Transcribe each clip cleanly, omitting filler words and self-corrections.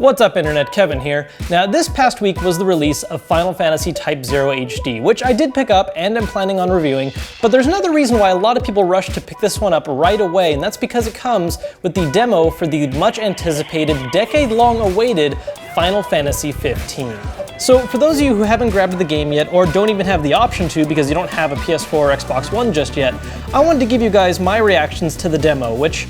What's up internet, Kevin here. Now this past week was the release of Final Fantasy Type 0 HD, which I did pick up and am planning on reviewing, but there's another reason why a lot of people rush to pick this one up right away, and that's because it comes with the demo for the much anticipated, decade-long awaited Final Fantasy 15. So for those of you who haven't grabbed the game yet, or don't even have the option to because you don't have a PS4 or Xbox One just yet, I wanted to give you guys my reactions to the demo, which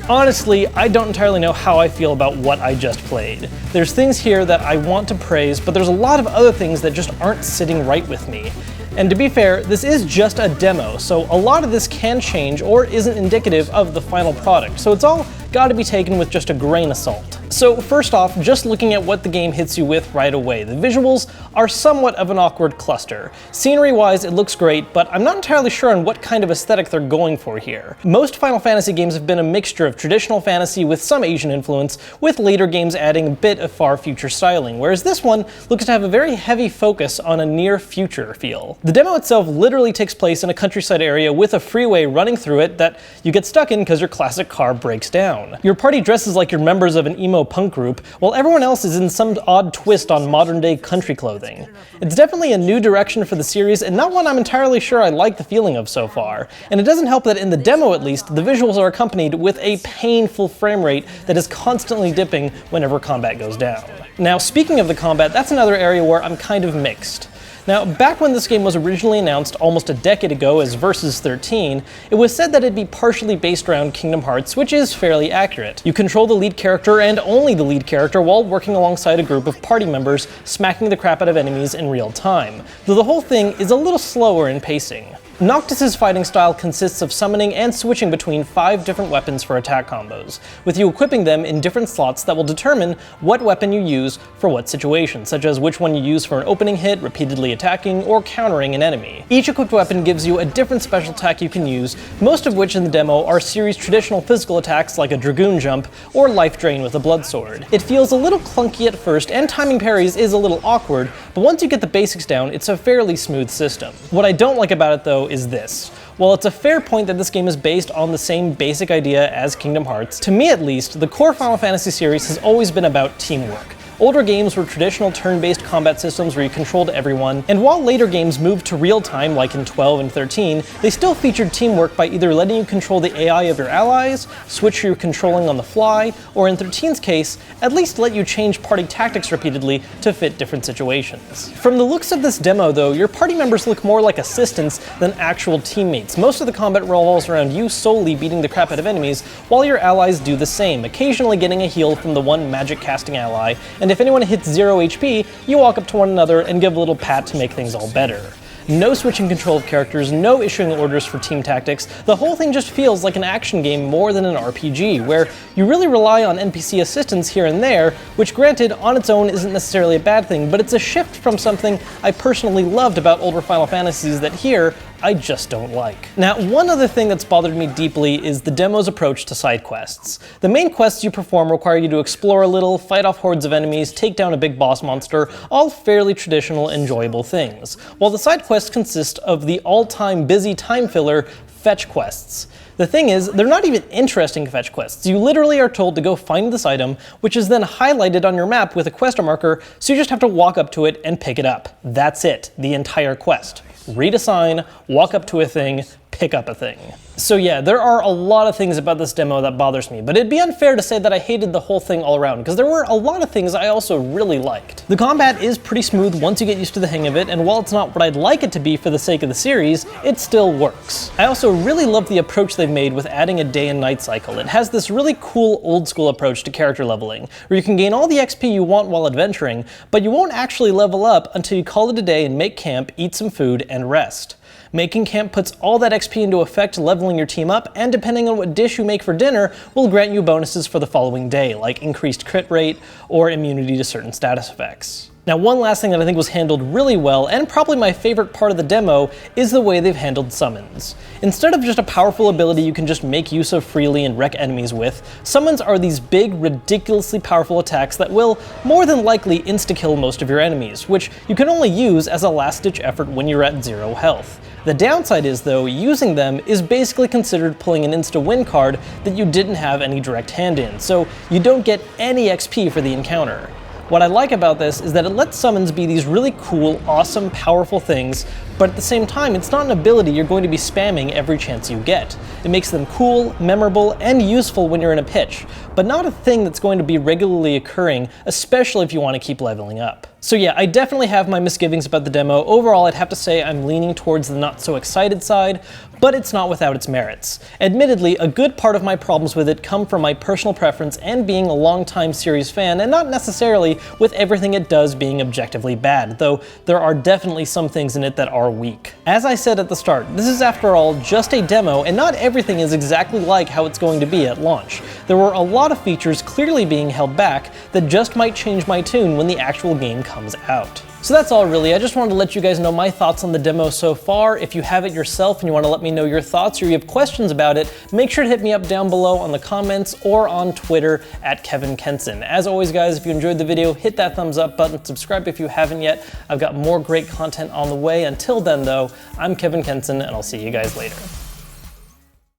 honestly, I don't entirely know how I feel about what I just played. There's things here that I want to praise, but there's a lot of other things that just aren't sitting right with me. And to be fair, this is just a demo, so a lot of this can change or isn't indicative of the final product, so it's all gotta be taken with just a grain of salt. So first off, just looking at what the game hits you with right away, the visuals are somewhat of an awkward cluster. Scenery-wise, it looks great, but I'm not entirely sure on what kind of aesthetic they're going for here. Most Final Fantasy games have been a mixture of traditional fantasy with some Asian influence, with later games adding a bit of far future styling, whereas this one looks to have a very heavy focus on a near future feel. The demo itself literally takes place in a countryside area with a freeway running through it that you get stuck in because your classic car breaks down. Your party dresses like you're members of an emo punk group, while everyone else is in some odd twist on modern-day country clothing. It's definitely a new direction for the series, and not one I'm entirely sure I like the feeling of so far. And it doesn't help that in the demo at least, the visuals are accompanied with a painful frame rate that is constantly dipping whenever combat goes down. Now, speaking of the combat, that's another area where I'm kind of mixed. Now, back when this game was originally announced almost a decade ago as Versus 13, it was said that it'd be partially based around Kingdom Hearts, which is fairly accurate. You control the lead character and only the lead character while working alongside a group of party members, smacking the crap out of enemies in real time, though the whole thing is a little slower in pacing. Noctis's fighting style consists of summoning and switching between 5 different weapons for attack combos, with you equipping them in different slots that will determine what weapon you use for what situation, such as which one you use for an opening hit, repeatedly attacking, or countering an enemy. Each equipped weapon gives you a different special attack you can use, most of which in the demo are series' traditional physical attacks like a Dragoon Jump or Life Drain with a Blood Sword. It feels a little clunky at first, and timing parries is a little awkward, but once you get the basics down, it's a fairly smooth system. What I don't like about it though is this. While it's a fair point that this game is based on the same basic idea as Kingdom Hearts, to me at least, the core Final Fantasy series has always been about teamwork. Older games were traditional turn-based combat systems where you controlled everyone, and while later games moved to real-time like in 12 and 13, they still featured teamwork by either letting you control the AI of your allies, switch your controlling on the fly, or in 13's case, at least let you change party tactics repeatedly to fit different situations. From the looks of this demo though, your party members look more like assistants than actual teammates. Most of the combat revolves around you solely beating the crap out of enemies, while your allies do the same, occasionally getting a heal from the one magic casting ally, and if anyone hits 0 HP, you walk up to one another and give a little pat to make things all better. No switching control of characters, no issuing orders for team tactics, the whole thing just feels like an action game more than an RPG, where you really rely on NPC assistance here and there, which granted, on its own isn't necessarily a bad thing, but it's a shift from something I personally loved about older Final Fantasies that here, I just don't like. Now, one other thing that's bothered me deeply is the demo's approach to side quests. The main quests you perform require you to explore a little, fight off hordes of enemies, take down a big boss monster, all fairly traditional, enjoyable things, while the side quests consist of the all-time busy time filler fetch quests. The thing is, they're not even interesting fetch quests. You literally are told to go find this item, which is then highlighted on your map with a quest marker, so you just have to walk up to it and pick it up. That's it, the entire quest. Read a sign, walk up to a thing, pick up a thing. So yeah, there are a lot of things about this demo that bothers me, but it'd be unfair to say that I hated the whole thing all around, because there were a lot of things I also really liked. The combat is pretty smooth once you get used to the hang of it, and while it's not what I'd like it to be for the sake of the series, it still works. I also really love the approach they've made with adding a day and night cycle. It has this really cool old school approach to character leveling, where you can gain all the XP you want while adventuring, but you won't actually level up until you call it a day and make camp, eat some food, and rest. Making camp puts all that XP into effect, leveling your team up, and depending on what dish you make for dinner, will grant you bonuses for the following day, like increased crit rate or immunity to certain status effects. Now, one last thing that I think was handled really well, and probably my favorite part of the demo, is the way they've handled summons. Instead of just a powerful ability you can just make use of freely and wreck enemies with, summons are these big, ridiculously powerful attacks that will, more than likely, insta-kill most of your enemies, which you can only use as a last-ditch effort when you're at 0 health. The downside is, though, using them is basically considered pulling an insta-win card that you didn't have any direct hand in, so you don't get any XP for the encounter. What I like about this is that it lets summons be these really cool, awesome, powerful things, but at the same time, it's not an ability you're going to be spamming every chance you get. It makes them cool, memorable, and useful when you're in a pitch, but not a thing that's going to be regularly occurring, especially if you want to keep leveling up. So yeah, I definitely have my misgivings about the demo. Overall, I'd have to say I'm leaning towards the not so excited side, but it's not without its merits. Admittedly, a good part of my problems with it come from my personal preference and being a longtime series fan, and not necessarily with everything it does being objectively bad, though there are definitely some things in it that are weak. As I said at the start, this is after all just a demo, and not everything is exactly like how it's going to be at launch. There were a lot of features clearly being held back that just might change my tune when the actual game comes out. So that's all really. I just wanted to let you guys know my thoughts on the demo so far. If you have it yourself and you want to let me know your thoughts or you have questions about it, make sure to hit me up down below on the comments or on Twitter at Kevin Kenson. As always guys, if you enjoyed the video, hit that thumbs up button, subscribe if you haven't yet. I've got more great content on the way. Until then though, I'm Kevin Kenson and I'll see you guys later.